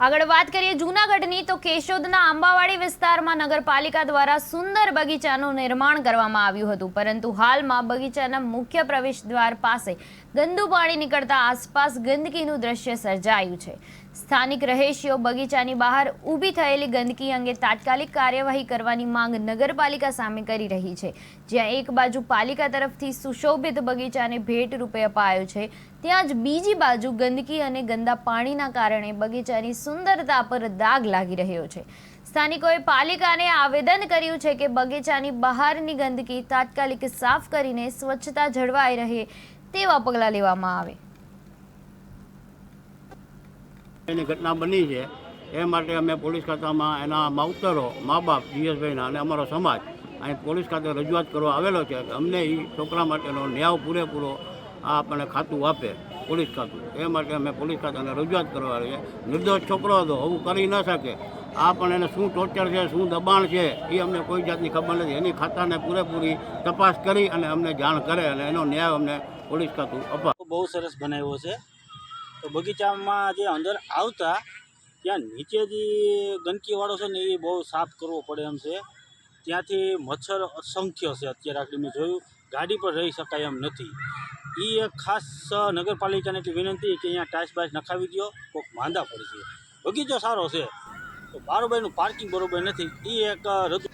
આગળ વાત કરીએ જૂનાગઢની તો કેશોદના આંબાવાડી વિસ્તારમાં નગરપાલિકા દ્વારા સુંદર બગીચાનું નિર્માણ કરવામાં આવ્યું હતું, પરંતુ હાલમાં બગીચાના મુખ્ય પ્રવેશ દ્વાર પાસે ગંદુ પાણી નીકળતા આસપાસ ગંદકીનું દ્રશ્ય સર્જાયું છે। સ્થાનિક રહીશીઓ બગીચાની બહાર ઊભી થયેલી ગંદકી અંગે તાત્કાલિક કાર્યવાહી કરવાની માંગ નગરપાલિકા સામે કરી રહી છે। જ્યાં એક બાજુ પાલિકા તરફથી સુશોભિત બગીચાને ભેટ રૂપે અપાયો છે, ત્યાં જ બીજી બાજુ ગંદકી અને ગંદા પાણીના કારણે બગીચાની સુંદરતા પર દાગ લાગી રહ્યો છે। સ્થાનિકોએ પાલિકાને આવેદન કર્યું છે કે બગીચાની બહારની ગંદકી તાત્કાલિક સાફ કરીને સ્વચ્છતા જળવાઈ રહે તેવા પગલાં લેવામાં આવે। એની ઘટના બની છે એ માટે અમે પોલીસ ખાતામાં એના માવતરો મા બાપ જીએસભાઈના અને અમારો સમાજ અહીં પોલીસ ખાતે રજૂઆત કરવા આવેલો છે કે અમને એ છોકરા માટેનો ન્યાય પૂરેપૂરો આ આપણને ખાતું આપે પોલીસ ખાતું। એ માટે અમે પોલીસ ખાતાને રજૂઆત કરવા આવી છે। નિર્દોષ છોકરો હતો, આવું કરી ન શકે। આ પણ એને શું ટોર્ચર છે, શું દબાણ છે એ અમને કોઈ જાતની ખબર નથી। એની ખાતાને પૂરેપૂરી તપાસ કરી અને અમને જાણ કરે અને એનો ન્યાય અમને પોલીસ ખાતું અપાવે। બહુ સરસ બનાવ્યો છે। તો બગીચામાં જે અંદર આવતા ત્યાં નીચે જે ગંદકીવાળો છે ને એ બહુ સાફ કરવો પડે એમ છે। ત્યાંથી મચ્છર અસંખ્ય છે। અત્યારે આટલી મેં જોયું, ગાડી પર રહી શકાય એમ નથી। એ એક ખાસ નગરપાલિકાને એટલી વિનંતી કે અહીંયા ટાઇલ્સ બાઇલ્સ નખાવી દો, કોઈક માંદા પડશે। બગીચો સારો છે તો બારોબારનું પાર્કિંગ બરોબર નથી, એ એક રજૂ